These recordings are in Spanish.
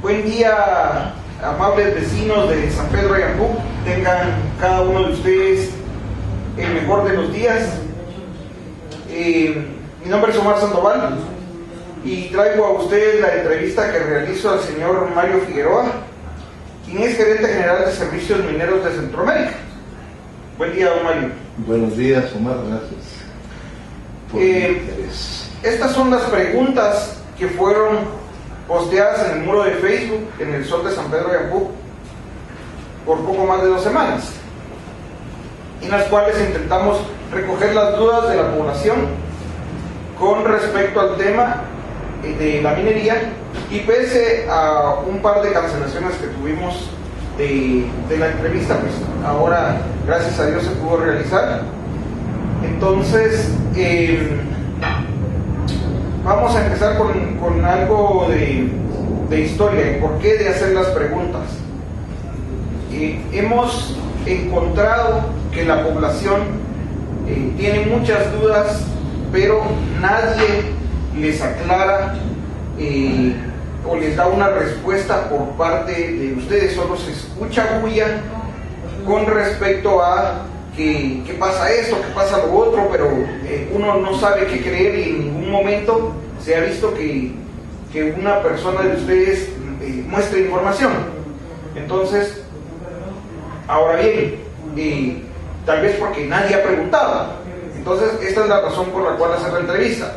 Buen día, amables vecinos de San Pedro Ayambú. Tengan cada uno de ustedes el mejor de los días. Mi nombre es Omar Sandoval y traigo a ustedes la entrevista que realizo al señor Mario Figueroa, quien es gerente general de Servicios Mineros de Centroamérica. Buen día, don Mario. Buenos días, Omar, gracias por el interés. Estas son las preguntas que fueron posteadas en el muro de Facebook en el Sol de San Pedro Ayambú por poco más de 2 semanas, en las cuales intentamos recoger las dudas de la población con respecto al tema de la minería, y pese a un par de cancelaciones que tuvimos de la entrevista, pues ahora gracias a Dios se pudo realizar. Entonces vamos a empezar con algo de historia, por qué de hacer las preguntas. Hemos encontrado que la población tiene muchas dudas, pero nadie les aclara o les da una respuesta por parte de ustedes. Solo se escucha bulla con respecto a qué pasa esto, qué pasa lo otro, pero uno no sabe qué creer, y en ningún momento se ha visto que una persona de ustedes muestre información. Entonces, ahora bien, tal vez porque nadie ha preguntado. Entonces, esta es la razón por la cual hacer la entrevista.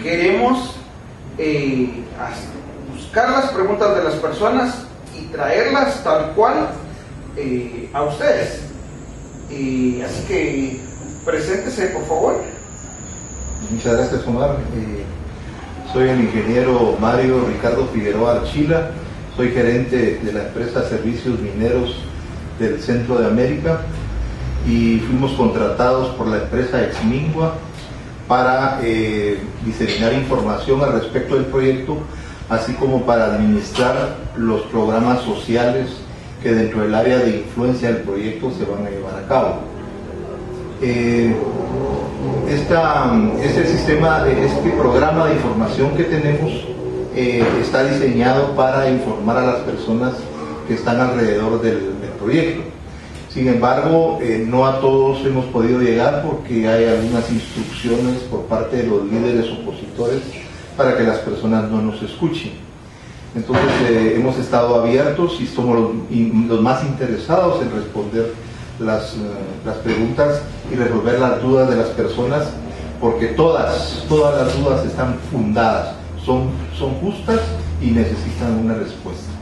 Queremos buscar las preguntas de las personas y traerlas tal cual a ustedes. Así que preséntese, por favor. Muchas gracias, Omar. Soy el ingeniero Mario Ricardo Figueroa Archila. Soy gerente de la empresa Servicios Mineros del Centro de América, y fuimos contratados por la empresa Exmingua para diseminar información al respecto del proyecto, así como para administrar los programas sociales que dentro del área de influencia del proyecto se van a llevar a cabo. Este programa de información que tenemos está diseñado para informar a las personas que están alrededor del proyecto. Sin embargo, no a todos hemos podido llegar porque hay algunas instrucciones por parte de los líderes opositores para que las personas no nos escuchen. Entonces hemos estado abiertos y somos los más interesados en responder las preguntas y resolver las dudas de las personas, porque todas las dudas están fundadas, son justas y necesitan una respuesta.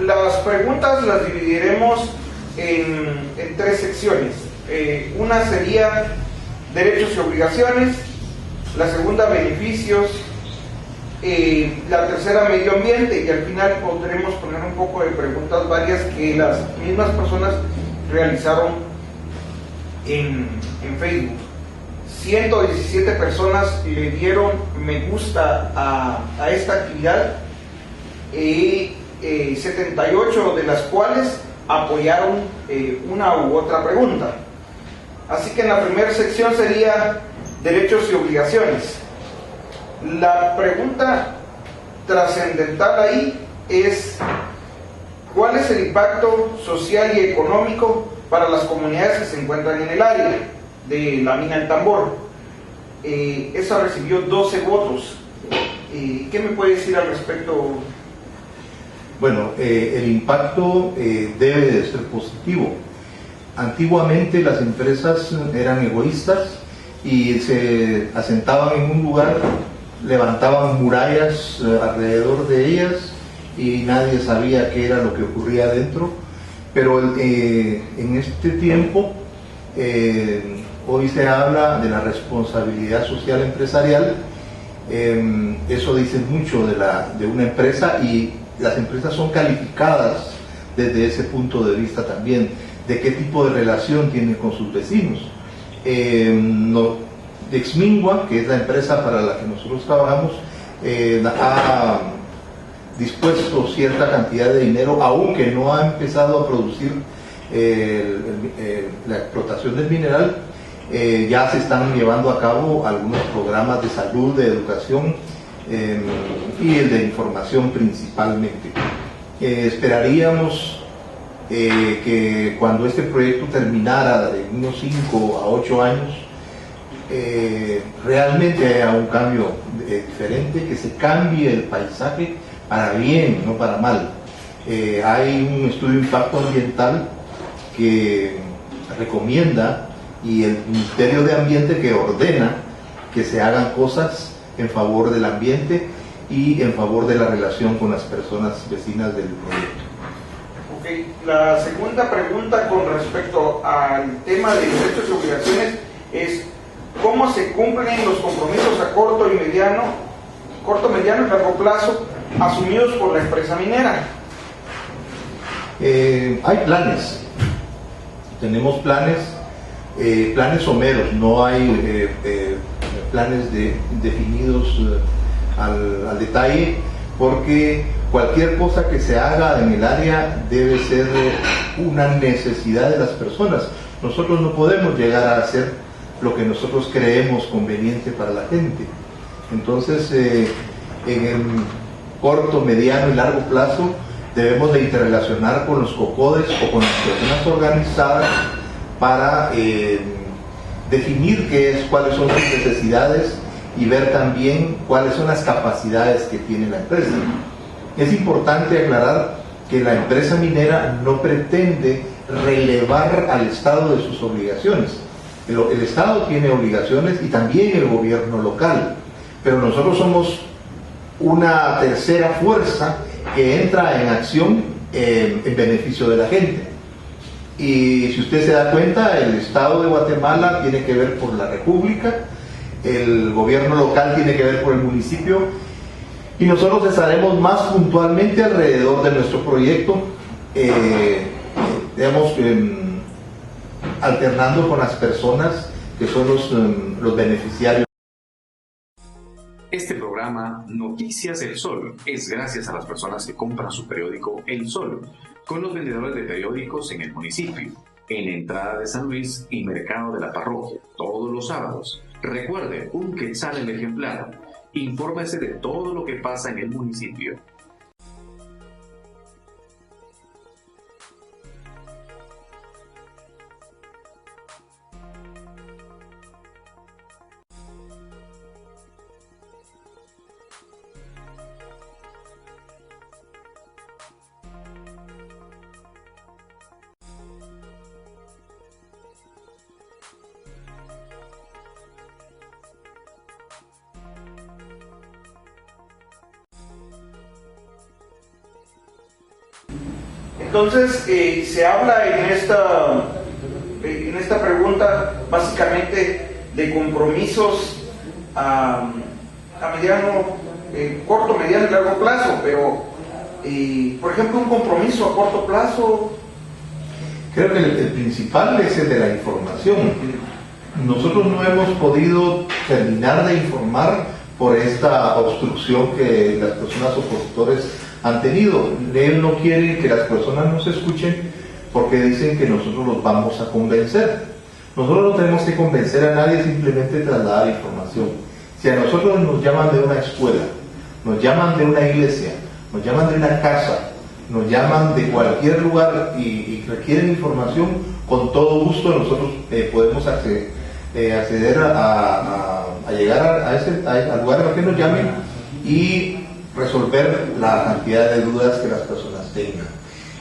Las preguntas las dividiremos en 3 secciones. Una sería derechos y obligaciones, la segunda beneficios, la tercera medio ambiente, y al final podremos poner un poco de preguntas varias que las mismas personas realizaron en Facebook. 117 personas le dieron me gusta a esta actividad, y 78 de las cuales apoyaron una u otra pregunta. Así que en la primera sección sería derechos y obligaciones. La pregunta trascendental ahí es: ¿cuál es el impacto social y económico para las comunidades que se encuentran en el área de la mina del Tambor? Esa recibió 12 votos. ¿Qué me puede decir al respecto? Bueno, el impacto debe de ser positivo. Antiguamente las empresas eran egoístas y se asentaban en un lugar, levantaban murallas alrededor de ellas y nadie sabía qué era lo que ocurría adentro. Pero en este tiempo hoy se habla de la responsabilidad social empresarial. Eso dice mucho de una empresa, y las empresas son calificadas desde ese punto de vista también, de qué tipo de relación tiene con sus vecinos. Exmingua, que es la empresa para la que nosotros trabajamos, ha dispuesto cierta cantidad de dinero, aunque no ha empezado a producir la explotación del mineral. Ya se están llevando a cabo algunos programas de salud, de educación, y el de información principalmente. Esperaríamos que cuando este proyecto terminara de unos 5 a 8 años, realmente haya un cambio diferente, que se cambie el paisaje para bien, no para mal. Hay un estudio de impacto ambiental que recomienda, y el Ministerio de Ambiente que ordena que se hagan cosas en favor del ambiente y en favor de la relación con las personas vecinas del proyecto. Ok, la segunda pregunta con respecto al tema de derechos y obligaciones es ¿cómo se cumplen los compromisos a corto, mediano y largo plazo asumidos por la empresa minera? Hay planes, tenemos planes someros, no hay planes definidos al detalle, porque cualquier cosa que se haga en el área debe ser una necesidad de las personas. Nosotros no podemos llegar a hacer lo que nosotros creemos conveniente para la gente. Entonces, en el corto, mediano y largo plazo debemos de interrelacionar con los COCODES o con las personas organizadas para definir cuáles son sus necesidades y ver también cuáles son las capacidades que tiene la empresa. Es importante aclarar que la empresa minera no pretende relevar al Estado de sus obligaciones. El Estado tiene obligaciones y también el gobierno local, pero nosotros somos una tercera fuerza que entra en acción en beneficio de la gente. Y si usted se da cuenta, el Estado de Guatemala tiene que ver por la República, el gobierno local tiene que ver por el municipio, y nosotros estaremos más puntualmente alrededor de nuestro proyecto, alternando con las personas que son los beneficiarios. Este programa Noticias El Sol es gracias a las personas que compran su periódico El Sol con los vendedores de periódicos en el municipio, en Entrada de San Luis y Mercado de la Parroquia, todos los sábados. Recuerde, un quetzal el ejemplar. Infórmese de todo lo que pasa en el municipio. Entonces, se habla en esta pregunta básicamente de compromisos a mediano, corto, mediano y largo plazo, pero, por ejemplo, un compromiso a corto plazo. Creo que el principal es el de la información. Nosotros no hemos podido terminar de informar por esta obstrucción que las personas opositores han tenido. Él no quiere que las personas nos escuchen porque dicen que nosotros los vamos a convencer. Nosotros no tenemos que convencer a nadie, simplemente trasladar información. Si a nosotros nos llaman de una escuela, nos llaman de una iglesia, nos llaman de una casa, nos llaman de cualquier lugar y requieren información, con todo gusto nosotros podemos acceder a llegar al lugar al que nos llamen y resolver la cantidad de dudas que las personas tengan.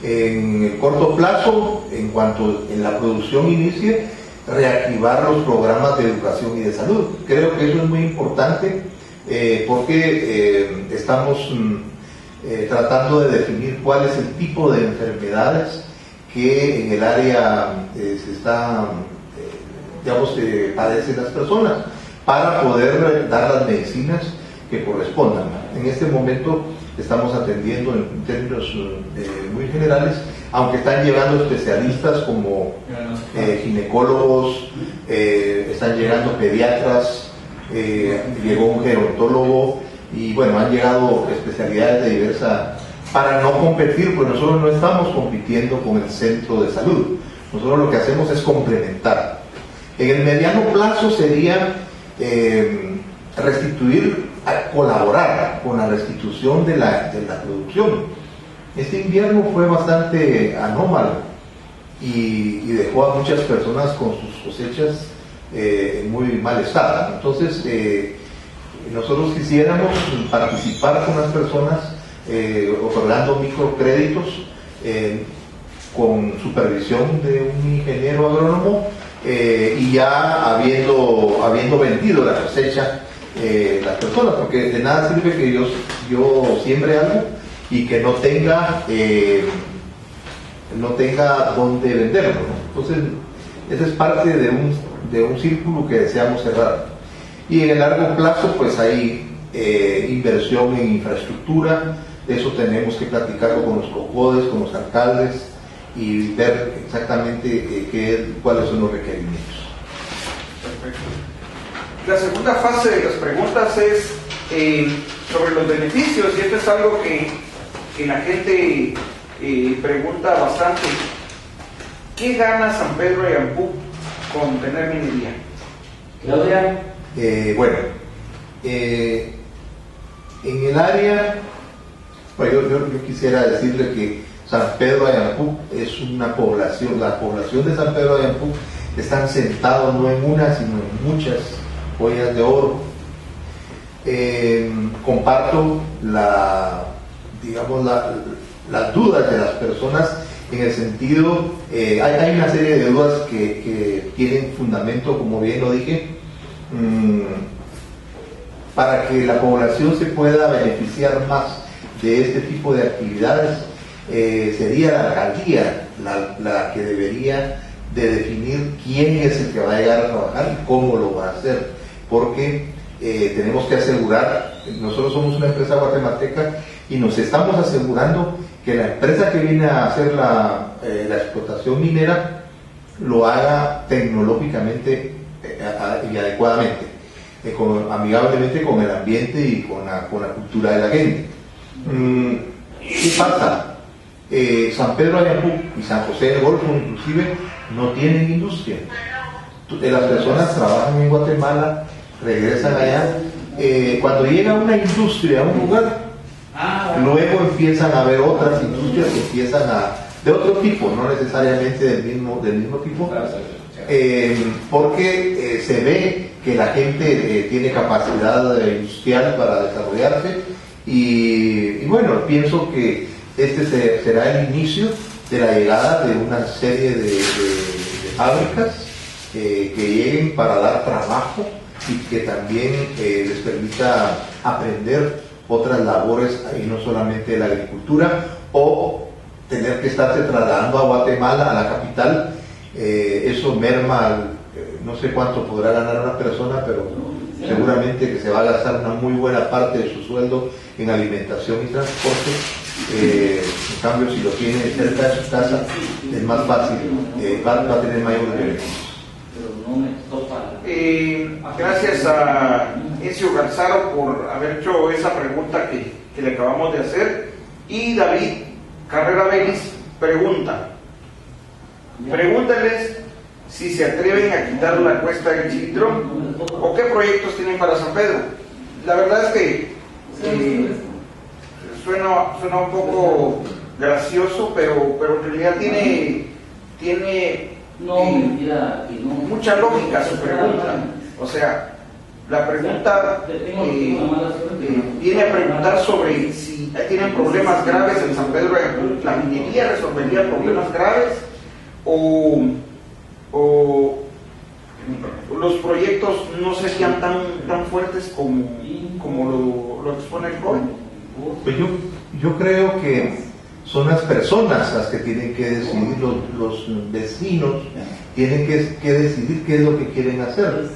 En el corto plazo, en cuanto en la producción inicie, reactivar los programas de educación y de salud. Creo que eso es muy importante porque estamos tratando de definir cuál es el tipo de enfermedades que en el área padecen las personas, para poder dar las medicinas que correspondan. En este momento estamos atendiendo en términos muy generales, aunque están llegando especialistas como ginecólogos, están llegando pediatras, llegó un gerontólogo y bueno, han llegado especialidades de diversa, para no competir, pues nosotros no estamos compitiendo con el centro de salud, nosotros lo que hacemos es complementar. En el mediano plazo sería restituir colaborar con la restitución de la producción. Este invierno fue bastante anómalo y dejó a muchas personas con sus cosechas en muy mal estado. Entonces, nosotros quisiéramos participar con las personas otorgando microcréditos con supervisión de un ingeniero agrónomo y ya habiendo vendido la cosecha las personas, porque de nada sirve que yo siembre algo y que no tenga dónde venderlo, ¿no? Entonces, esa es parte de un círculo que deseamos cerrar. Y en el largo plazo, pues hay inversión en infraestructura. Eso tenemos que platicarlo con los COCODES, con los alcaldes y ver exactamente cuáles son los requerimientos. Perfecto. La segunda fase de las preguntas es sobre los beneficios, y esto es algo que la gente pregunta bastante. ¿Qué gana San Pedro de Ayampuc con tener minería? Claudia. Bueno, en el área, bueno, yo quisiera decirle que San Pedro de Ayampuc es una población, la población de San Pedro de Ayampuc están sentados no en una, sino en muchas joyas de oro. Comparto las dudas de las personas en el sentido, hay una serie de dudas que tienen fundamento, como bien lo dije. Para que la población se pueda beneficiar más de este tipo de actividades, sería la alcaldía la que debería de definir quién es el que va a llegar a trabajar y cómo lo va a hacer, porque tenemos que asegurar, nosotros somos una empresa guatemalteca y nos estamos asegurando que la empresa que viene a hacer la explotación minera lo haga tecnológicamente y adecuadamente, amigablemente con el ambiente y con la cultura de la gente. ¿Qué pasa? San Pedro de Ayampuc y San José del Golfo inclusive no tienen industria. Las personas trabajan en Guatemala, regresan allá, cuando llega una industria a un lugar, luego empiezan a haber otras industrias que empiezan de otro tipo, no necesariamente del mismo tipo, porque se ve que la gente tiene capacidad industrial para desarrollarse y bueno, pienso que este será el inicio de la llegada de una serie de fábricas que lleguen para dar trabajo y que también les permita aprender otras labores y no solamente la agricultura o tener que estarse trasladando a Guatemala, a la capital. Eso merma, no sé cuánto podrá ganar una persona, pero seguramente que se va a gastar una muy buena parte de su sueldo en alimentación y transporte. En cambio, si lo tiene cerca de su casa, es más fácil, va a tener mayores beneficios. Gracias a Encio Garzaro por haber hecho esa pregunta que le acabamos de hacer. Y David Carrera Vélez pregunta: pregúntales si se atreven a quitar la cuesta del Chilitrón o qué proyectos tienen para San Pedro. La verdad es que suena un poco gracioso, pero en realidad tiene mucha lógica su pregunta. O sea, la pregunta viene a preguntar sobre si tienen problemas graves en San Pedro de Ayampuc. ¿La minería resolvería problemas graves o los proyectos no serían tan fuertes como lo expone el joven? Pues yo creo que son las personas las que tienen que decidir, los vecinos tienen que decidir qué es lo que quieren hacer,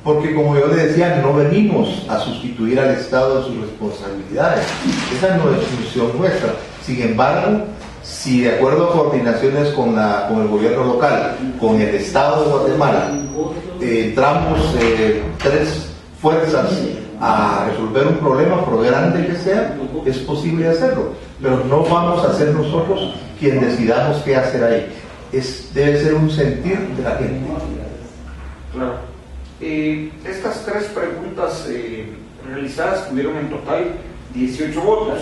porque como yo le decía, no venimos a sustituir al Estado de sus responsabilidades, esa no es función nuestra. Sin embargo, si de acuerdo a coordinaciones con el gobierno local, con el Estado de Guatemala, entramos tres fuerzas a resolver un problema, por grande que sea, es posible hacerlo, pero no vamos a ser nosotros quien decidamos qué hacer ahí. Debe ser un sentir de la gente. Claro. Estas tres preguntas realizadas tuvieron en total 18 votos.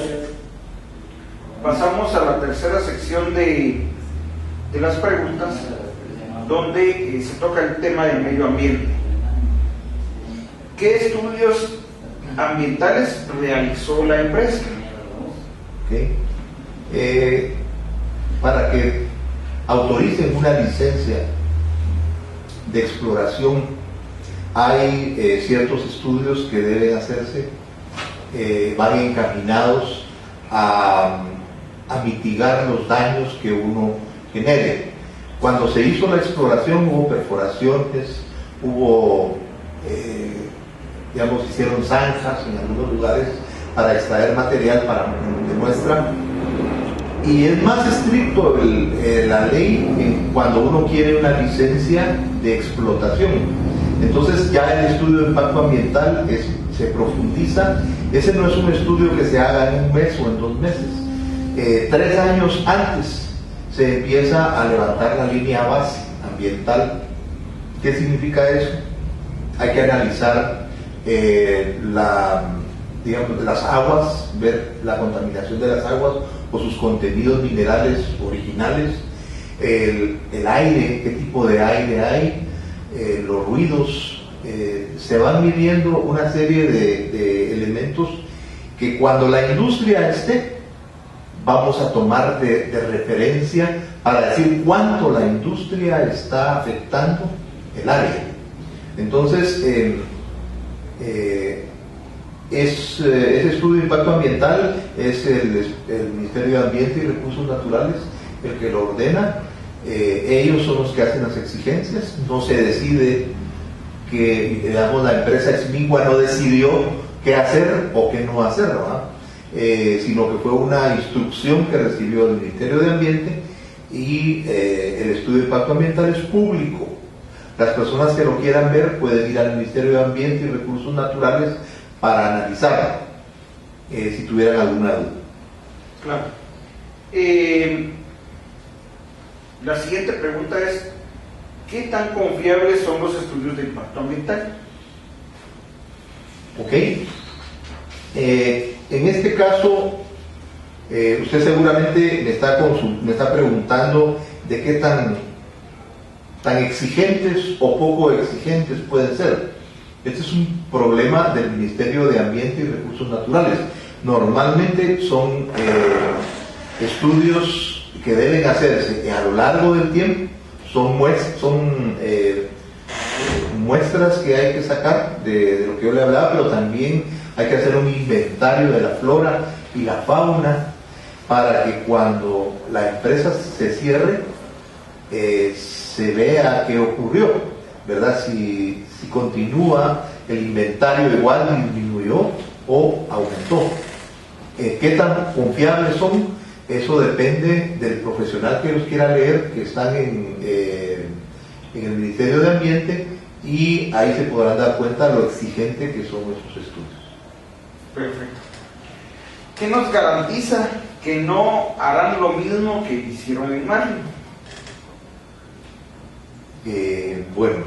Pasamos a la tercera sección de las preguntas, donde se toca el tema del medio ambiente. ¿Qué estudios ambientales realizó la empresa? Okay. Para que autoricen una licencia de exploración hay ciertos estudios que deben hacerse, van encaminados a mitigar los daños que uno genere. Cuando se hizo la exploración hubo perforaciones, hubo, hicieron zanjas en algunos lugares para extraer material de muestra, y es más estricto la ley cuando uno quiere una licencia de explotación. Entonces ya el estudio de impacto ambiental se profundiza. Ese no es un estudio que se haga en un mes o en 2 meses. 3 años antes se empieza a levantar la línea base ambiental. ¿Qué significa eso? Hay que analizar las aguas, ver la contaminación de las aguas o sus contenidos minerales originales, el aire, qué tipo de aire hay, los ruidos. Se van midiendo una serie de elementos que cuando la industria esté, vamos a tomar de referencia para decir cuánto la industria está afectando el área. Entonces, ese estudio de impacto ambiental es el Ministerio de Ambiente y Recursos Naturales el que lo ordena. Ellos son los que hacen las exigencias. No se decide que, digamos, la empresa Exmigua no decidió qué hacer o qué no hacer, ¿verdad? Sino que fue una instrucción que recibió el Ministerio de Ambiente, y el estudio de impacto ambiental es público. Las personas que lo quieran ver pueden ir al Ministerio de Ambiente y Recursos Naturales para analizarlo, si tuvieran alguna duda. Claro. La siguiente pregunta es: ¿qué tan confiables son los estudios de impacto ambiental? Ok. En este caso, usted seguramente me está preguntando de qué tan exigentes o poco exigentes pueden ser. Este es un problema del Ministerio de Ambiente y Recursos Naturales. Normalmente son estudios que deben hacerse a lo largo del tiempo, son muestras que hay que sacar de lo que yo le hablaba, pero también hay que hacer un inventario de la flora y la fauna para que cuando la empresa se cierre se vea qué ocurrió, ¿verdad? Si continúa el inventario igual, disminuyó o aumentó. ¿Qué tan confiables son? Eso depende del profesional que los quiera leer, que están en el Ministerio de Ambiente, y ahí se podrán dar cuenta lo exigente que son esos estudios. Perfecto. ¿Qué nos garantiza que no harán lo mismo que hicieron en Marlin? Bueno,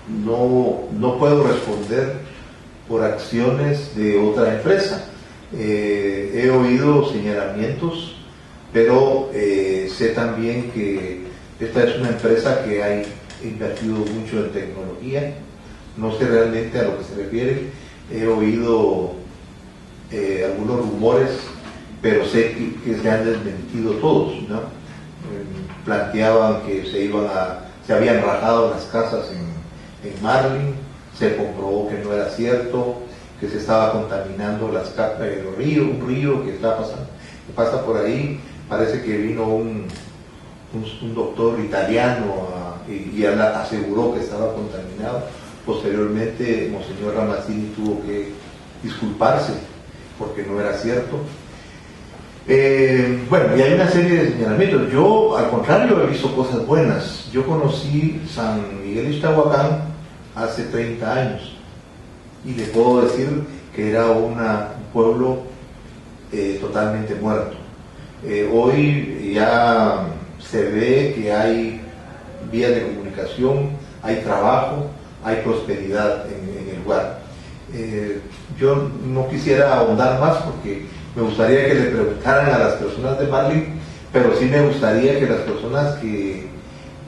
no puedo responder por acciones de otra empresa. He oído señalamientos, pero sé también que esta es una empresa que ha invertido mucho en tecnología. No sé realmente a lo que se refiere. He oído algunos rumores, pero sé que se han desmentido todos, ¿no? Planteaban que se habían rajado las casas en Marlin, se comprobó que no era cierto, que se estaba contaminando un río que pasa por ahí. Parece que vino un doctor italiano y aseguró que estaba contaminado. Posteriormente, Monseñor Ramazzini tuvo que disculparse porque no era cierto. Bueno, y hay una serie de señalamientos. Yo, al contrario, he visto cosas buenas. Yo conocí San Miguel Ixtahuacán hace 30 años y le puedo decir que era un pueblo totalmente muerto. Hoy ya se ve que hay vías de comunicación, hay trabajo, hay prosperidad en el lugar. Yo no quisiera ahondar más porque me gustaría que le preguntaran a las personas de Marlin, pero sí me gustaría que las personas que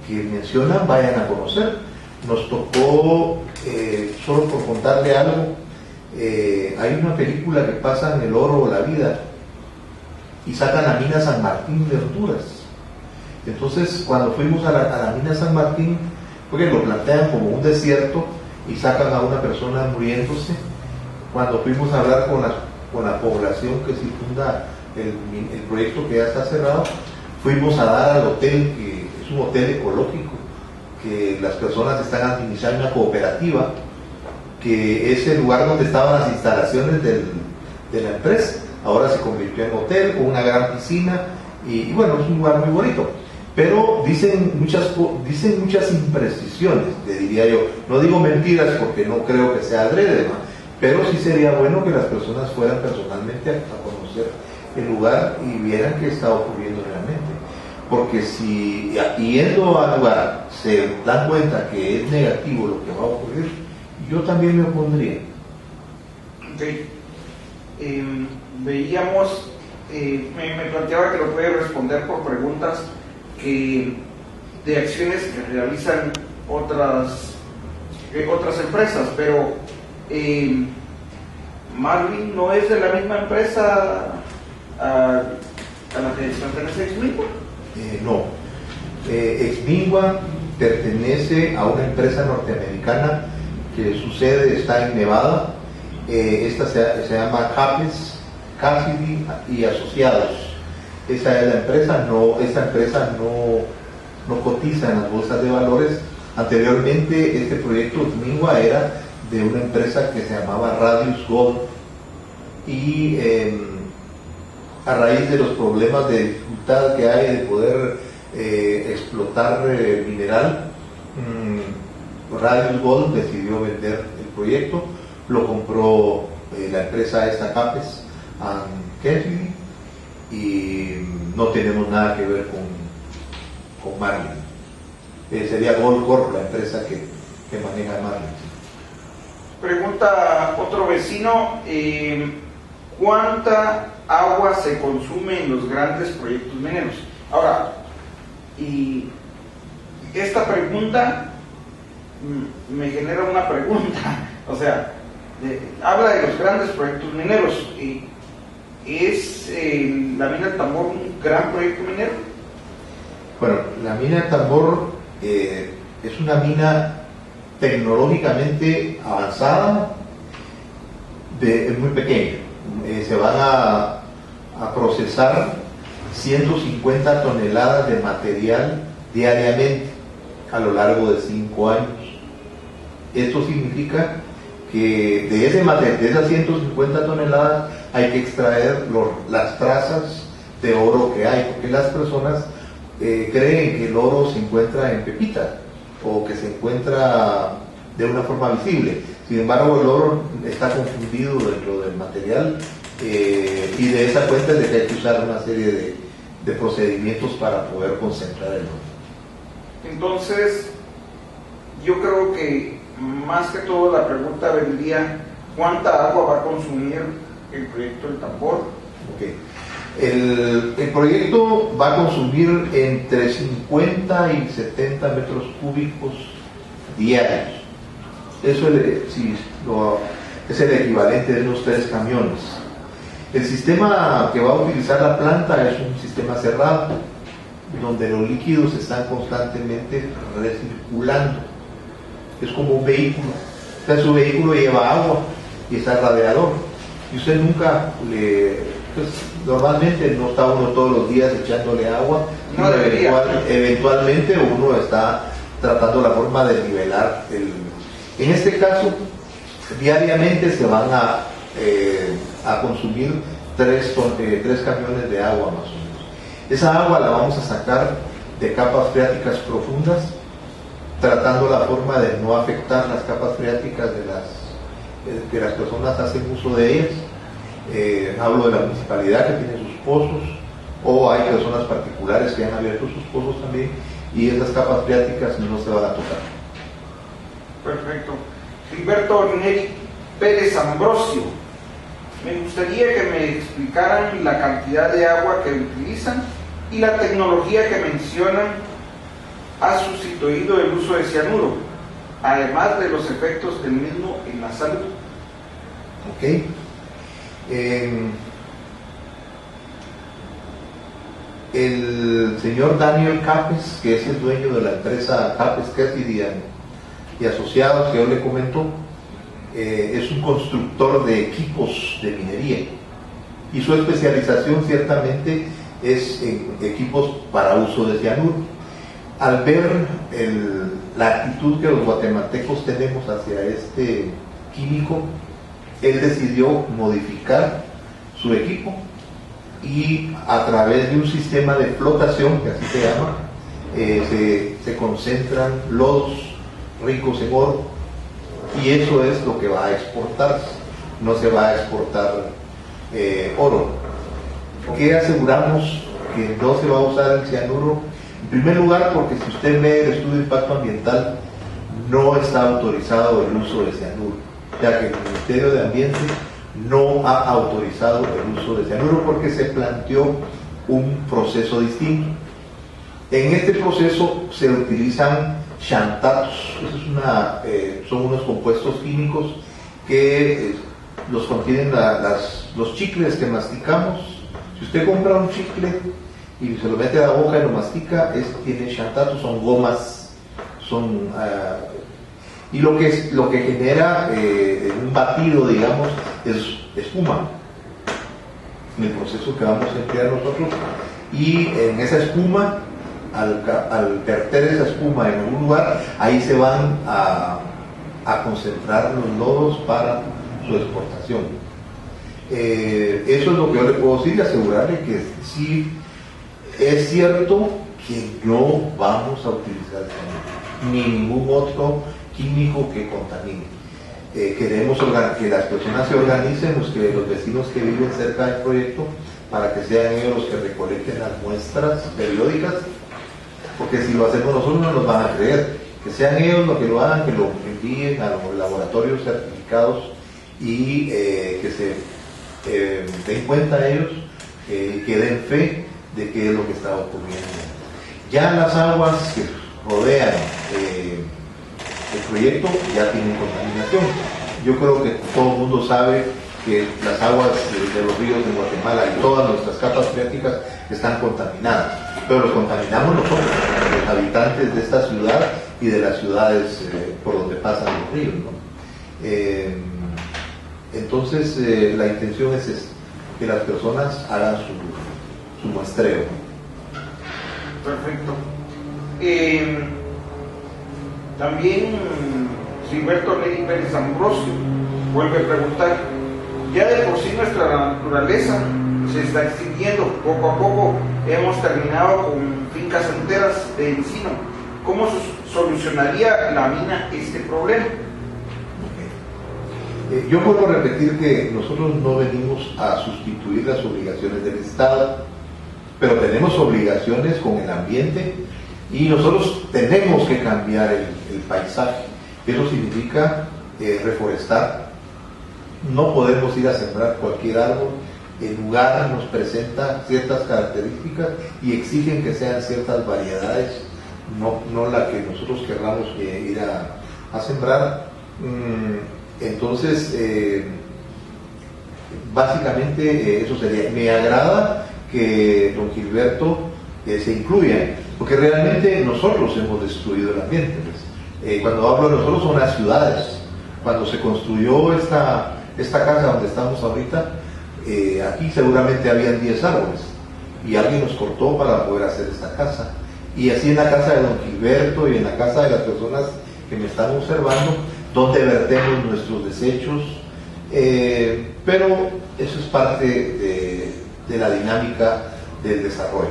mencionan vayan a conocer. Nos tocó, solo por contarle algo, hay una película que pasa en El Oro o la Vida y sacan la mina San Martín de Honduras. Entonces, cuando fuimos a la mina San Martín, porque lo plantean como un desierto y sacan a una persona muriéndose, cuando fuimos a hablar con la población que circunda el proyecto que ya está cerrado, fuimos a dar al hotel, que es un hotel ecológico, que las personas están administrando una cooperativa, que es el lugar donde estaban las instalaciones de la empresa. Ahora se convirtió en hotel con una gran piscina y bueno, es un lugar muy bonito. Pero dicen muchas imprecisiones, le diría yo. No digo mentiras porque no creo que sea adrede, ¿no? Pero sí sería bueno que las personas fueran personalmente a conocer el lugar y vieran qué está ocurriendo realmente. Porque si yendo al lugar se dan cuenta que es negativo lo que va a ocurrir, yo también me opondría. Okay. Veíamos, me planteaba que lo puede responder por preguntas de acciones que realizan otras empresas, pero Marlin no es de la misma empresa a la que pertenece Exmingua. No, Exmingua pertenece a una empresa norteamericana que su sede está en Nevada. Esta se llama Cassidy y Asociados. Esa es la empresa. Esta empresa no cotiza en las bolsas de valores. Anteriormente este proyecto Exmingua era de una empresa que se llamaba Radius Gold y a raíz de los problemas de dificultad que hay de poder explotar mineral, Radius Gold decidió vender el proyecto, lo compró la empresa esta Capes and Cassidy y no tenemos nada que ver con Marlin. Sería Gold Corp la empresa que maneja Marlin. Pregunta otro vecino, ¿cuánta agua se consume en los grandes proyectos mineros? Ahora, y esta pregunta me genera una pregunta, o sea, habla de los grandes proyectos mineros. ¿Es la mina del Tambor un gran proyecto minero? Bueno, la mina del Tambor es una mina tecnológicamente avanzada, es muy pequeña. Se van a procesar 150 toneladas de material diariamente a lo largo de 5 años. Esto significa que de esas 150 toneladas hay que extraer las trazas de oro que hay, porque las personas creen que el oro se encuentra en pepita o que se encuentra de una forma visible. Sin embargo, el oro está confundido dentro del material y de esa cuenta es de que hay que usar una serie de procedimientos para poder concentrar el oro. Entonces, yo creo que más que todo la pregunta vendría: ¿cuánta agua va a consumir el proyecto del Tambor? Okay. El proyecto va a consumir entre 50 y 70 metros cúbicos diarios. Eso es el equivalente de unos 3 camiones. El sistema que va a utilizar la planta es un sistema cerrado, donde los líquidos están constantemente recirculando. Es como un vehículo. O sea, su vehículo lleva agua y está el radiador. Y usted nunca normalmente no está uno todos los días echándole agua. No debería. Eventualmente uno está tratando la forma de nivelar en este caso, diariamente se van a consumir 3 camiones de agua más o menos. Esa agua la vamos a sacar de capas freáticas profundas, tratando la forma de no afectar las capas freáticas que las personas hacen uso de ellas. Hablo de la municipalidad que tiene sus pozos, o hay personas particulares que han abierto sus pozos también, y esas capas freáticas no se van a tocar. Perfecto. Gilberto Neri, Pérez Ambrosio. Me gustaría que me explicaran la cantidad de agua que utilizan y la tecnología que mencionan ha sustituido el uso de cianuro, además de los efectos del mismo en la salud. Ok. El señor Daniel Capes, que es el dueño de la empresa Capes Cassidy y Asociados, que yo le comento, es un constructor de equipos de minería y su especialización ciertamente es en equipos para uso de cianuro. Al ver la actitud que los guatemaltecos tenemos hacia este químico, él decidió modificar su equipo y a través de un sistema de flotación, que así se llama, se concentran lodos ricos en oro, y eso es lo que va a exportarse. No se va a exportar oro. ¿Qué aseguramos que no se va a usar el cianuro? En primer lugar, porque si usted lee el estudio de impacto ambiental, no está autorizado el uso de cianuro, ya que el Ministerio de Ambiente no ha autorizado el uso de cianuro porque se planteó un proceso distinto. En este proceso se utilizan xantatos. Son unos compuestos químicos que los contienen los chicles que masticamos. Si usted compra un chicle y se lo mete a la boca y lo mastica, tiene xantatos, son gomas, y lo que genera un batido, digamos, es espuma en el proceso que vamos a emplear nosotros, y en esa espuma, al verter esa espuma en algún lugar, ahí se van a concentrar los lodos para su exportación. Eso es lo que yo le puedo decir y asegurarle que sí es cierto que no vamos a utilizar ni ningún otro químico que contamine. Queremos que las personas se organicen, los vecinos que viven cerca del proyecto, para que sean ellos los que recolecten las muestras periódicas, porque si lo hacemos nosotros no nos van a creer. Que sean ellos los que lo hagan, que lo envíen a los laboratorios certificados y que se den cuenta ellos y que den fe de qué es lo que está ocurriendo. Ya las aguas que rodean el proyecto ya tienen contaminación. Yo creo que todo el mundo sabe que las aguas de los ríos de Guatemala y todas nuestras capas freáticas están contaminadas, pero los contaminamos nosotros, los habitantes de esta ciudad y de las ciudades por donde pasan los ríos, ¿no? Entonces la intención es esta, que las personas hagan su muestreo. Perfecto. También Gilberto Rey Pérez Ambrosio vuelve a preguntar: ya de por sí nuestra naturaleza se está extinguiendo, poco a poco hemos terminado con fincas enteras de encino. ¿Cómo solucionaría la mina este problema? Yo puedo repetir que nosotros no venimos a sustituir las obligaciones del Estado, pero tenemos obligaciones con el ambiente y nosotros tenemos que cambiar el paisaje. Eso significa reforestar. No podemos ir a sembrar cualquier árbol. El lugar nos presenta ciertas características y exigen que sean ciertas variedades, no la que nosotros querramos ir a sembrar. Entonces, básicamente eso sería. Me agrada que don Gilberto se incluya, porque realmente nosotros hemos destruido el ambiente. Cuando hablo de nosotros son las ciudades. Cuando se construyó esta casa donde estamos ahorita, aquí seguramente habían 10 árboles y alguien nos cortó para poder hacer esta casa. Y así en la casa de don Gilberto y en la casa de las personas que me están observando, donde vertemos nuestros desechos, pero eso es parte de la dinámica del desarrollo.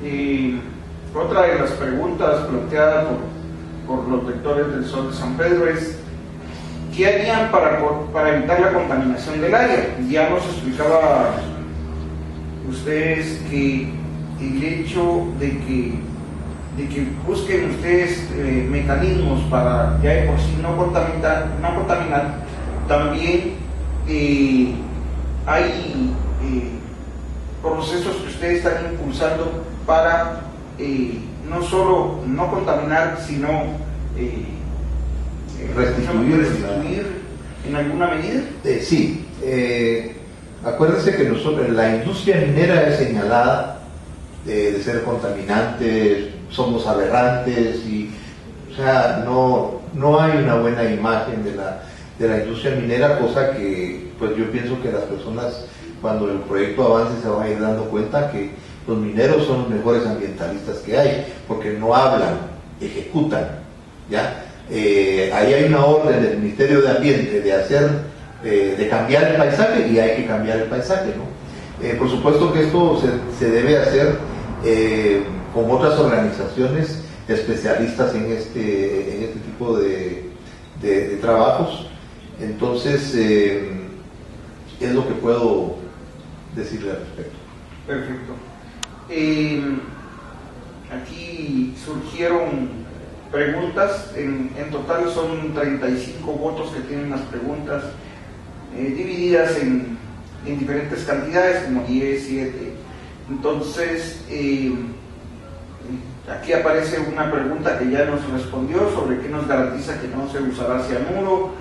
Y otra de las preguntas planteadas por los lectores del Sol de San Pedro es: ¿qué harían para evitar la contaminación del área? Ya nos explicaba ustedes que el hecho de que de que busquen ustedes mecanismos para ya de por sí no contaminar, también hay procesos que ustedes están impulsando para no solo no contaminar, sino restituir en alguna medida. Sí, acuérdense que nosotros, la industria minera es señalada de ser contaminante, somos aberrantes, y o sea, no hay una buena imagen de la industria minera, cosa que pues yo pienso que las personas, cuando el proyecto avance, se van a ir dando cuenta que los mineros son los mejores ambientalistas que hay, porque no hablan, ejecutan, ¿ya? Ahí hay una orden del Ministerio de Ambiente de cambiar el paisaje, y hay que cambiar el paisaje, ¿no? Por supuesto que esto se debe hacer con otras organizaciones especialistas en este tipo de trabajos. Entonces, es lo que puedo decirle al respecto. Perfecto. Aquí surgieron preguntas, en total son 35 votos que tienen las preguntas, divididas en diferentes cantidades, como 10, 7. Entonces, aquí aparece una pregunta que ya nos respondió sobre qué nos garantiza que no se usará cianuro,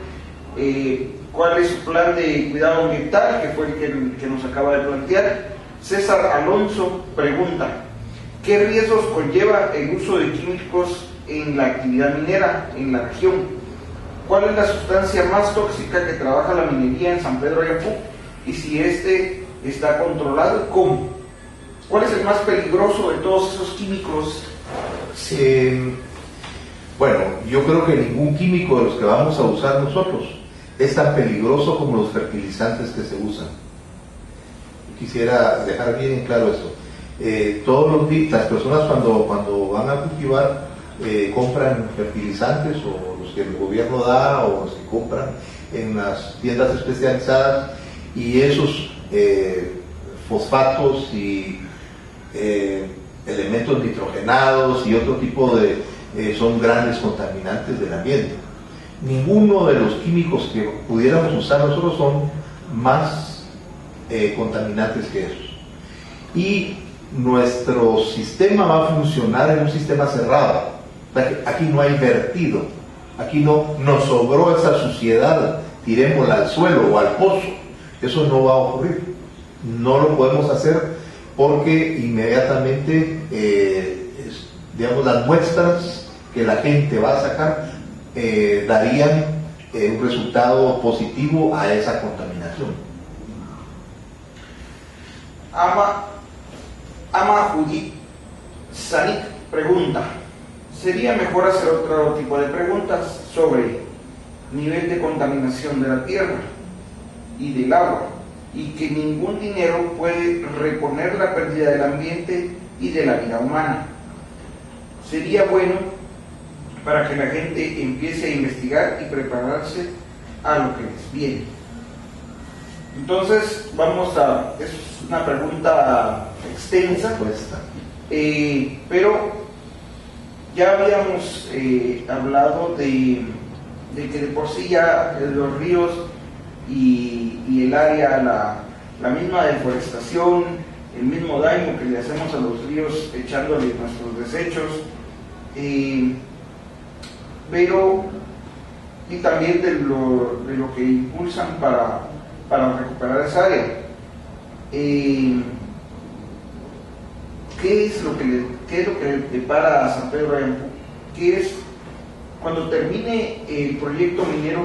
cuál es su plan de cuidado ambiental, que fue el que nos acaba de plantear. César Alonso pregunta, ¿qué riesgos conlleva el uso de químicos en la actividad minera en la región? ¿Cuál es la sustancia más tóxica que trabaja la minería en San Pedro Ayapú? Y si está controlado, ¿cómo? ¿Cuál es el más peligroso de todos esos químicos? Bueno, yo creo que ningún químico de los que vamos a usar nosotros es tan peligroso como los fertilizantes que se usan. Quisiera dejar bien en claro esto. Todos los días, las personas cuando van a cultivar, compran fertilizantes, o los que el gobierno da, o los que compran en las tiendas especializadas, y esos fosfatos y elementos nitrogenados y otro tipo son grandes contaminantes del ambiente. Ninguno de los químicos que pudiéramos usar nosotros son más contaminantes que esos. Y nuestro sistema va a funcionar en un sistema cerrado. Aquí no hay vertido, aquí no nos sobró esa suciedad, tirémosla al suelo o al pozo. Eso no va a ocurrir. No lo podemos hacer porque inmediatamente, digamos, las muestras que la gente va a sacar darían un resultado positivo a esa contaminación. Ama Judith Sanik pregunta, ¿sería mejor hacer otro tipo de preguntas sobre nivel de contaminación de la tierra y del agua, y que ningún dinero puede reponer la pérdida del ambiente y de la vida humana? Sería bueno para que la gente empiece a investigar y prepararse a lo que les viene. Entonces, es una pregunta extensa, pero ya habíamos hablado de que de por sí ya los ríos y el área, la misma deforestación, el mismo daño que le hacemos a los ríos echándole nuestros desechos, pero y también de lo que impulsan para recuperar esa área. ¿Qué es lo que le depara a San Pedro de Ayapú? ¿Qué es, cuando termine el proyecto minero,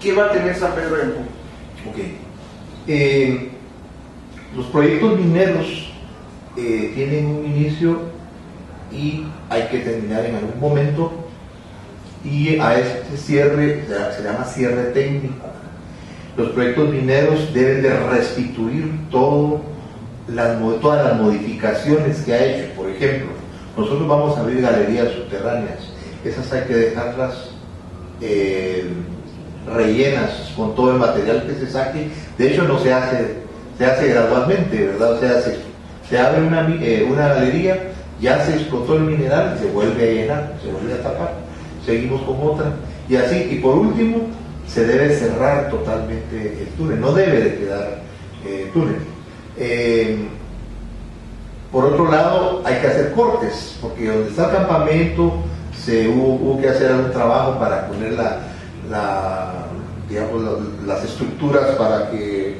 qué va a tener San Pedro de Ayapú? Los proyectos mineros tienen un inicio y hay que terminar en algún momento, y a este cierre se llama cierre técnico. Los proyectos mineros deben de restituir todas las modificaciones que ha hecho. Por ejemplo, nosotros vamos a abrir galerías subterráneas, esas hay que dejarlas rellenas con todo el material que se saque. De hecho, no se hace gradualmente, ¿verdad? O sea, se abre una galería, ya se explotó el mineral y se vuelve a llenar, se vuelve a tapar, seguimos con otra, y así, y por último, se debe cerrar totalmente el túnel, no debe de quedar túnel. Por otro lado, hay que hacer cortes, porque donde está el campamento hubo que hacer algún trabajo para poner las estructuras para que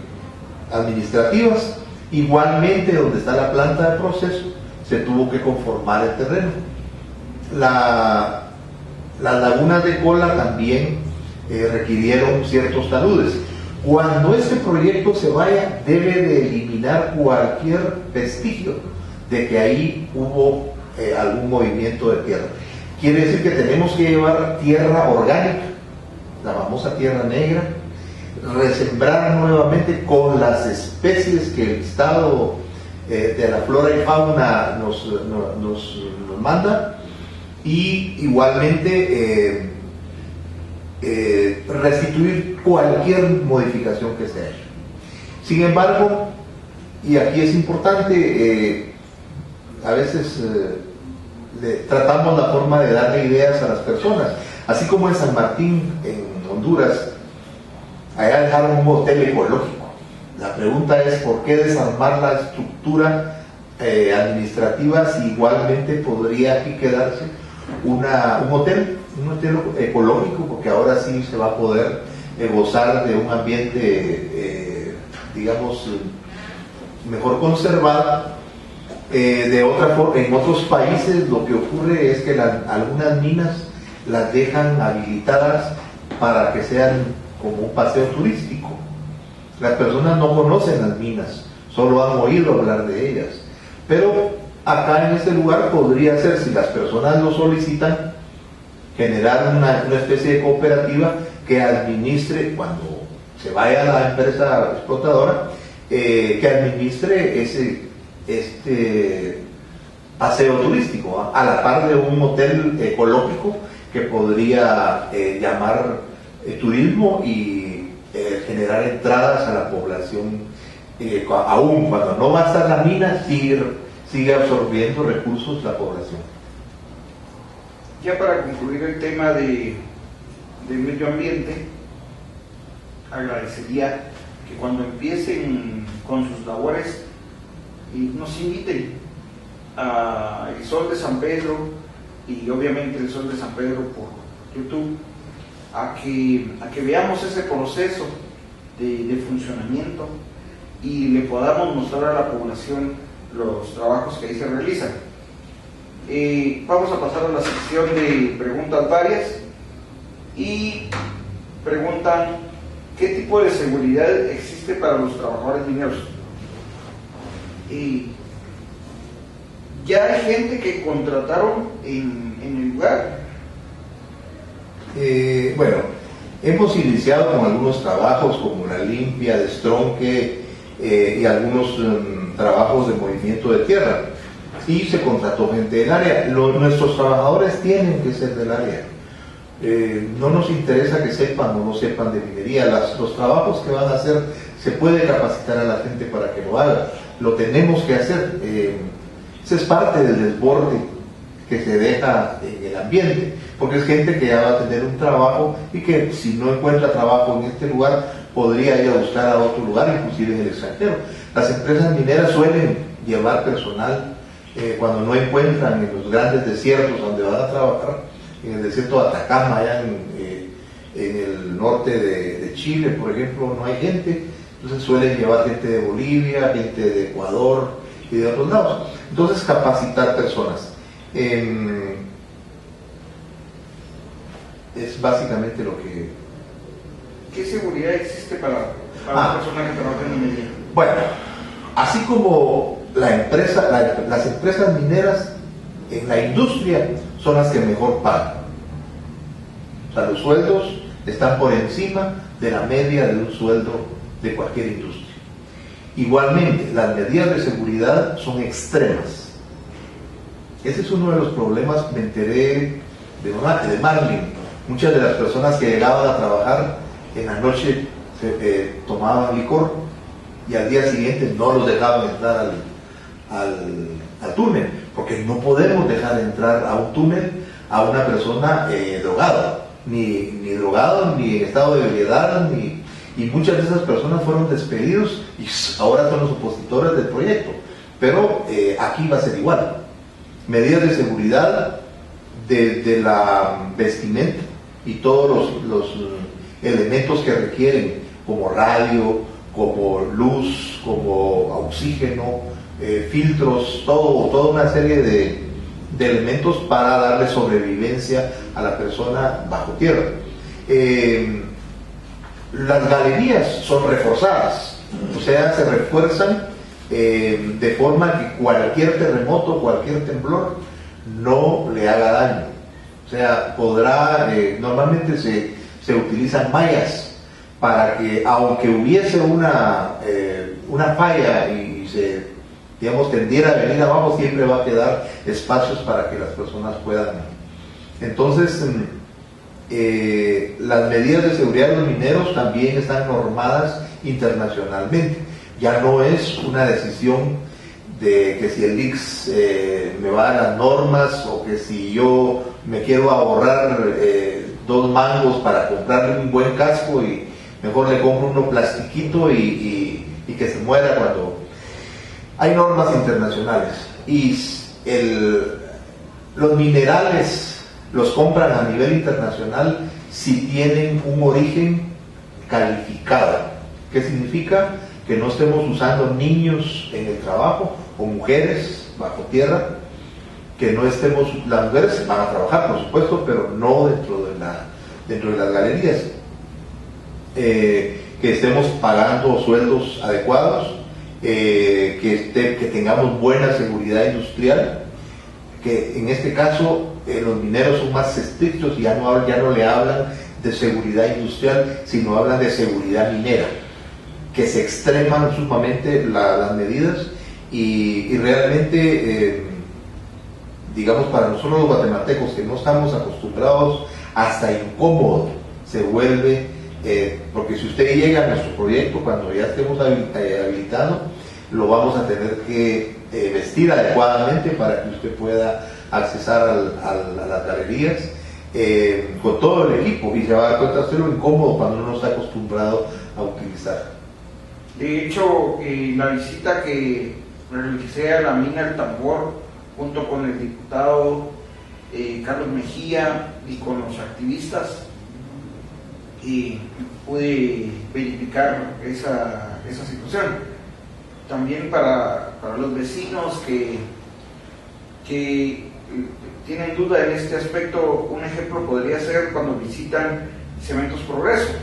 administrativas. Igualmente, donde está la planta de proceso, se tuvo que conformar el terreno. Las lagunas de cola también requirieron ciertos taludes. Cuando este proyecto se vaya, debe de eliminar cualquier vestigio de que ahí hubo algún movimiento de tierra. Quiere decir que tenemos que llevar tierra orgánica, la famosa tierra negra, resembrar nuevamente con las especies que el estado de la flora y fauna nos manda, y igualmente restituir cualquier modificación que se haya. Sin embargo, y aquí es importante, a veces tratamos la forma de darle ideas a las personas, así como en San Martín, en Honduras, allá dejaron un hotel ecológico. La pregunta es, ¿por qué desarmar la estructura administrativa si igualmente podría aquí quedarse un hotel ecológico? Porque ahora sí se va a poder gozar de un ambiente, digamos, mejor conservado. De otra forma, en otros países lo que ocurre es que algunas minas las dejan habilitadas para que sean como un paseo turístico. Las personas no conocen las minas, solo han oído hablar de ellas. Pero acá en este lugar podría ser, si las personas lo solicitan, generar una especie de cooperativa que administre, cuando se vaya la empresa explotadora, que administre este paseo turístico, a la par de un hotel ecológico que podría llamar turismo y generar entradas a la población, aún cuando no va a estar la mina, sigue absorbiendo recursos la población. Ya para concluir el tema de medio ambiente, agradecería que cuando empiecen con sus labores nos inviten a El Sol de San Pedro, y obviamente El Sol de San Pedro por YouTube, a que veamos ese proceso de funcionamiento y le podamos mostrar a la población los trabajos que ahí se realizan. Vamos a pasar a la sección de preguntas varias, y preguntan: ¿qué tipo de seguridad existe para los trabajadores mineros? Ya hay gente que contrataron en el lugar. Bueno, hemos iniciado con algunos trabajos como la limpia, destronque y algunos trabajos de movimiento de tierra, y se contrató gente del área. Nuestros trabajadores tienen que ser del área. No nos interesa que sepan o no sepan de minería. Los trabajos que van a hacer, se puede capacitar a la gente para que lo haga. Lo tenemos que hacer. Esa es parte del desborde que se deja en el ambiente, porque es gente que ya va a tener un trabajo y que si no encuentra trabajo en este lugar podría ir a buscar a otro lugar, inclusive en el extranjero. Las empresas mineras suelen llevar personal cuando no encuentran en los grandes desiertos donde van a trabajar, en el desierto de Atacama, allá en el norte de Chile, por ejemplo, no hay gente. Entonces suelen llevar gente de Bolivia, gente de Ecuador y de otros lados. Entonces, capacitar personas. Es básicamente lo que... ¿Qué seguridad existe para una persona que trabaja en minería? Bueno, así como las empresas mineras en la industria son las que mejor pagan. O sea, los sueldos están por encima de la media de un sueldo de cualquier industria. Igualmente, las medidas de seguridad son extremas. Ese es uno de los problemas. Me enteré de Marlin. Muchas de las personas que llegaban a trabajar en la noche tomaban licor y al día siguiente no los dejaban entrar al túnel, porque no podemos dejar entrar a un túnel a una persona drogada, ni drogado, ni en estado de ebriedad, y muchas de esas personas fueron despedidos y ahora son los opositores del proyecto. Pero aquí va a ser igual. Medidas de seguridad de la vestimenta y todos los elementos que requieren, como radio, como luz, como oxígeno, filtros, toda una serie de elementos para darle sobrevivencia a la persona bajo tierra. Las galerías son reforzadas, o sea, se refuerzan de forma que cualquier terremoto, cualquier temblor no le haga daño. O sea, normalmente se utilizan mallas para que, aunque hubiese una falla y se, digamos, tendiera a venir abajo, siempre va a quedar espacios para que las personas puedan. Entonces, las medidas de seguridad de los mineros también están normadas internacionalmente. Ya no es una decisión de que si el IX me va a las normas, o que si yo me quiero ahorrar 2 mangos para comprarle un buen casco y mejor le compro uno plastiquito y que se muera cuando... Hay normas internacionales y los minerales los compran a nivel internacional si tienen un origen calificado. ¿Qué significa? Que no estemos usando niños en el trabajo o mujeres bajo tierra, que no estemos, las mujeres van a trabajar por supuesto, pero no dentro de las galerías, que estemos pagando sueldos adecuados, que tengamos buena seguridad industrial, que en este caso los mineros son más estrictos y ya no le hablan de seguridad industrial, sino hablan de seguridad minera, que se extreman sumamente las medidas y realmente, digamos, para nosotros los guatemaltecos que no estamos acostumbrados, hasta incómodo se vuelve, porque si usted llega a nuestro proyecto cuando ya estemos habilitados, lo vamos a tener que vestir adecuadamente para que usted pueda accesar a las galerías con todo el equipo, y se va a dar cuenta de lo incómodo cuando uno no está acostumbrado a utilizar. De hecho, la visita que realicé a la mina El Tambor junto con el diputado Carlos Mejía y con los activistas, pude verificar esa situación. También para los vecinos que tienen duda en este aspecto, un ejemplo podría ser cuando visitan Cementos Progreso.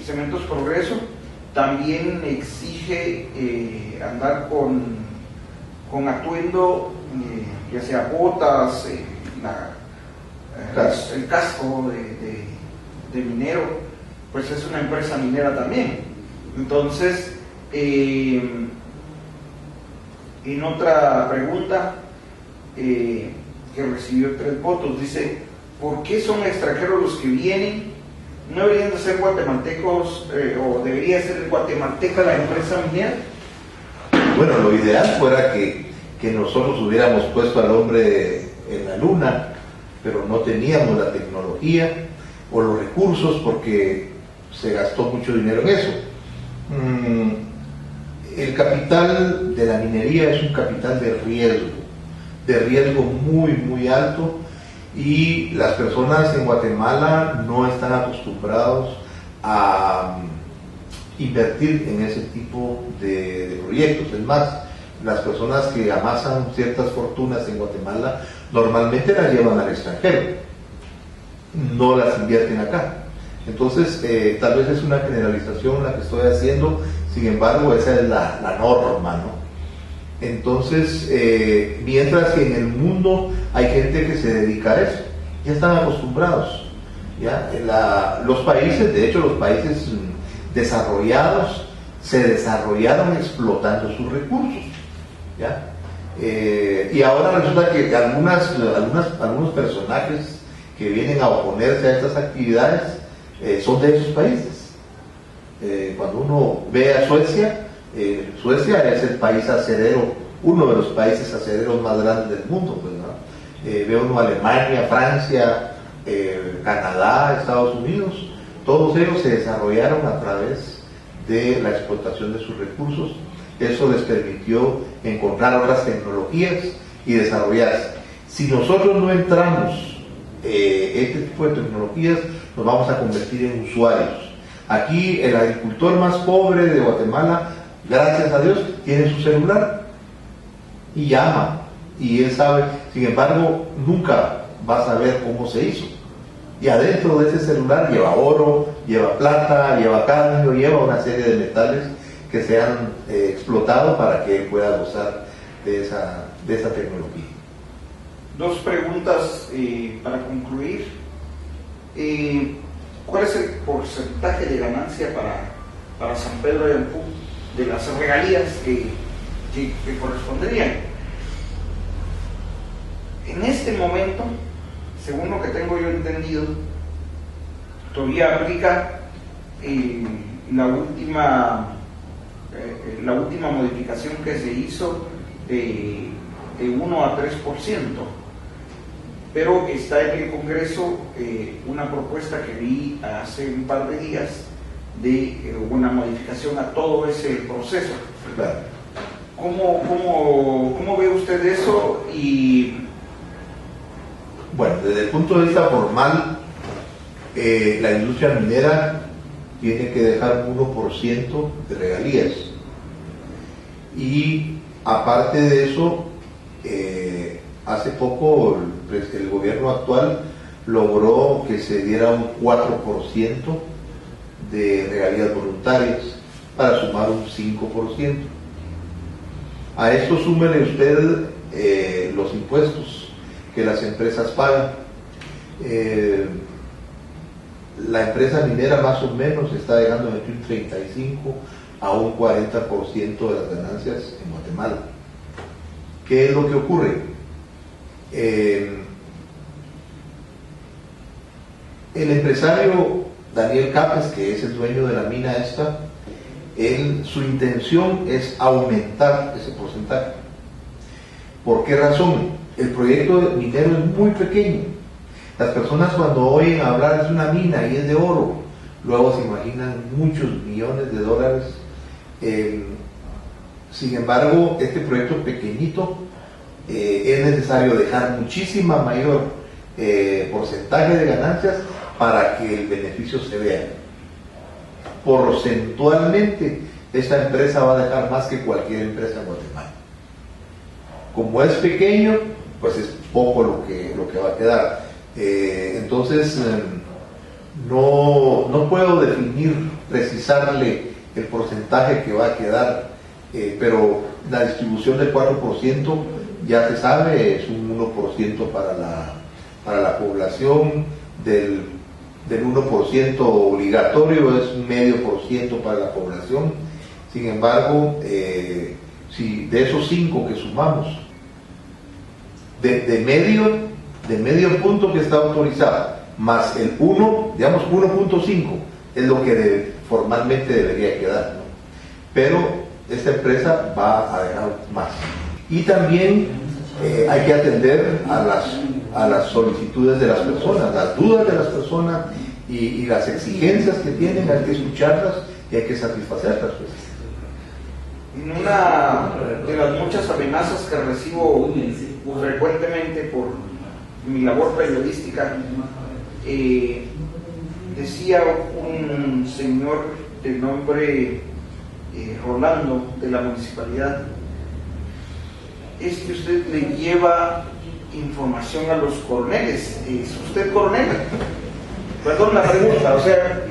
Cementos Progreso también exige andar con atuendo, ya sea botas, el casco de minero, pues es una empresa minera también. Entonces, en otra pregunta que recibió 3 votos, dice: ¿por qué son extranjeros los que vienen? ¿No deberían de ser guatemaltecos o debería ser guatemalteca la empresa minera? Bueno, lo ideal fuera que nosotros hubiéramos puesto al hombre en la luna, pero no teníamos la tecnología o los recursos porque se gastó mucho dinero en eso. El capital de la minería es un capital de riesgo muy, muy alto, y las personas en Guatemala no están acostumbrados a invertir en ese tipo de proyectos. Es más, las personas que amasan ciertas fortunas en Guatemala normalmente las llevan al extranjero, no las invierten acá. Entonces, tal vez es una generalización la que estoy haciendo, sin embargo, esa es la norma, ¿no? Entonces, mientras que en el mundo hay gente que se dedica a eso, ya están acostumbrados, ¿ya? Los países, de hecho, los países desarrollados se desarrollaron explotando sus recursos, ¿ya? Y ahora resulta que algunos personajes que vienen a oponerse a estas actividades son de esos países. Cuando uno ve a Suecia, Suecia es el país acerero uno de los países aceleros más grandes del mundo, pues, ¿no? Ve uno Alemania, Francia, Canadá, Estados Unidos, todos ellos se desarrollaron a través de la explotación de sus recursos. Eso les permitió encontrar otras tecnologías y desarrollarse. Si nosotros no entramos este tipo de tecnologías, nos vamos a convertir en usuarios. Aquí el agricultor más pobre de Guatemala, gracias a Dios, tiene su celular y llama, y él sabe. Sin embargo, nunca va a saber cómo se hizo. Y adentro de ese celular lleva oro, lleva plata, lleva cadmio, lleva una serie de metales que se han explotado para que él pueda gozar de esa tecnología. Dos preguntas para concluir. ¿Cuál es el porcentaje de ganancia para San Pedro de Ampú de las regalías que corresponderían? En este momento, según lo que tengo yo entendido, todavía aplica la última modificación que se hizo de 1 a 3%, pero está en el Congreso una propuesta que vi hace un par de días de una modificación a todo ese proceso. Claro. ¿Cómo ve usted eso? Y bueno, desde el punto de vista formal, la industria minera tiene que dejar 1% de regalías, y aparte de eso, hace poco el gobierno actual logró que se diera un 4% de regalías voluntarias para sumar un 5%. A esto súmele usted los impuestos que las empresas pagan. La empresa minera más o menos está dejando entre un 35 a un 40% de las ganancias en Guatemala. ¿Qué es lo que ocurre? El empresario Daniel Capes, que es el dueño de la mina esta, su intención es aumentar ese porcentaje. ¿Por qué razón? El proyecto minero es muy pequeño. Las personas cuando oyen hablar de una mina y es de oro, luego se imaginan muchos millones de dólares. Sin embargo, este proyecto pequeñito, es necesario dejar muchísima mayor porcentaje de ganancias para que el beneficio se vea. Porcentualmente, esta empresa va a dejar más que cualquier empresa en Guatemala. Como es pequeño, pues es poco lo que va a quedar. Entonces, no puedo definir, precisarle el porcentaje que va a quedar, pero la distribución del 4% ya se sabe, es un 1% para la población, del 1% obligatorio es un 0,5% para la población. Sin embargo, si de esos 5 que sumamos, de medio punto que está autorizado, más el 1, digamos 1.5, es lo que formalmente debería quedar, ¿no? Pero esta empresa va a dejar más. Y también hay que atender a las solicitudes de las personas, las dudas de las personas y las exigencias que tienen, hay que escucharlas y hay que satisfacerlas, pues. En una de las muchas amenazas que recibo frecuentemente por mi labor periodística, decía un señor de nombre Rolando, de la municipalidad, es que usted le lleva información a los coroneles. ¿Es usted coronel? Perdón la pregunta, o sea,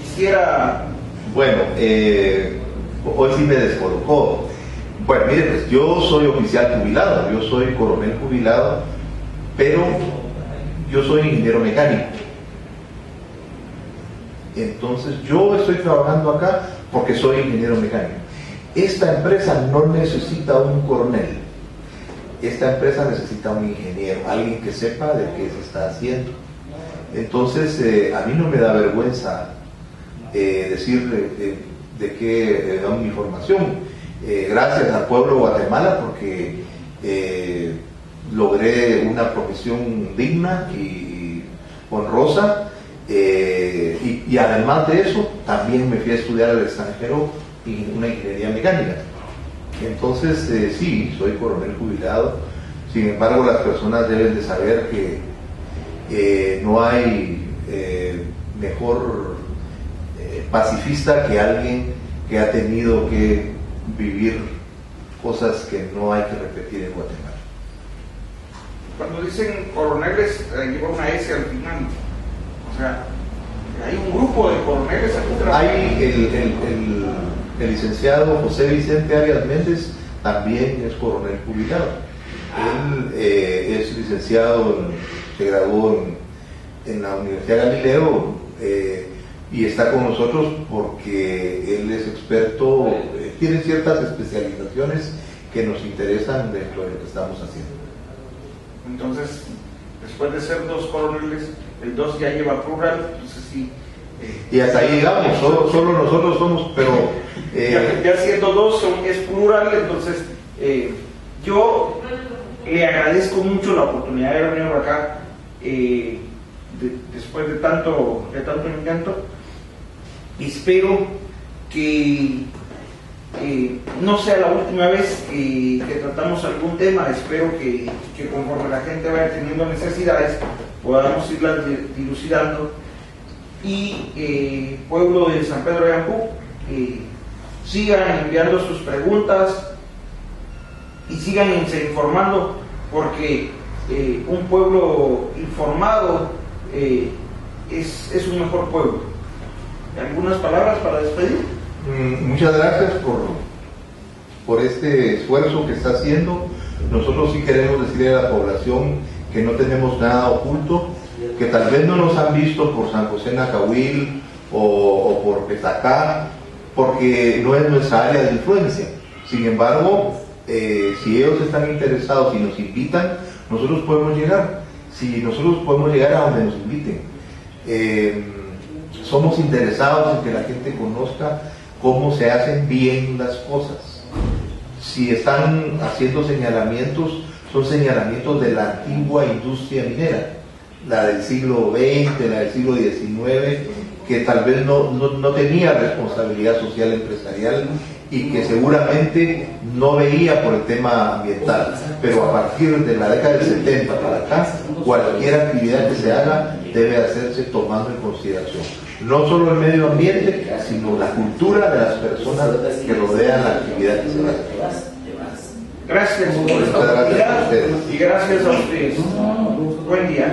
quisiera... Bueno, hoy sí me descolocó. Bueno, mire, pues yo soy oficial jubilado, yo soy coronel jubilado, pero yo soy ingeniero mecánico. Entonces yo estoy trabajando acá porque soy ingeniero mecánico. Esta empresa no necesita un coronel, esta empresa necesita un ingeniero, alguien que sepa de qué se está haciendo. Entonces a mí no me da vergüenza decirle de qué da mi información. gracias al pueblo de Guatemala porque logré una profesión digna y honrosa, y además de eso también me fui a estudiar al extranjero una ingeniería mecánica. Entonces sí, soy coronel jubilado. Sin embargo, las personas deben de saber que no hay mejor pacifista que alguien que ha tenido que vivir cosas que no hay que repetir en Guatemala. Cuando dicen coroneles, lleva una S al final. O sea, hay un grupo de coroneles aquí. Hay el licenciado José Vicente Arias Méndez, también es coronel jubilado. Él es licenciado, se graduó en la Universidad Galileo, y está con nosotros porque él es experto, tiene ciertas especializaciones que nos interesan dentro de lo que estamos haciendo. Entonces, después de ser 2 coroneles, el 2 ya lleva plural, entonces sí. Y hasta ahí llegamos, solo nosotros somos, pero... ya siendo 2 es plural, entonces yo le agradezco mucho la oportunidad de venir acá, después de tanto intento. Espero que no sea la última vez que tratamos algún tema. Espero que conforme la gente vaya teniendo necesidades podamos irlas dilucidando, y pueblo de San Pedro de Ampú, sigan enviando sus preguntas y sigan informando, porque un pueblo informado es un mejor pueblo. ¿Algunas palabras para despedir? Muchas gracias por este esfuerzo que está haciendo. Nosotros sí queremos decirle a la población que no tenemos nada oculto, que tal vez no nos han visto por San José Nacahuil o por Petacá, porque no es nuestra área de influencia. Sin embargo, si ellos están interesados y nos invitan, nosotros podemos llegar. Si nosotros podemos llegar a donde nos inviten. Somos interesados en que la gente conozca cómo se hacen bien las cosas. Si están haciendo señalamientos, son señalamientos de la antigua industria minera, la del siglo XX, la del siglo XIX, que tal vez no tenía responsabilidad social empresarial y que seguramente no veía por el tema ambiental, pero a partir de la década del 70 para acá, cualquier actividad que se haga debe hacerse tomando en consideración no solo el medio ambiente, sino la cultura de las personas que rodean la actividad que se hace. Gracias por esta oportunidad y gracias a ustedes. Buen día.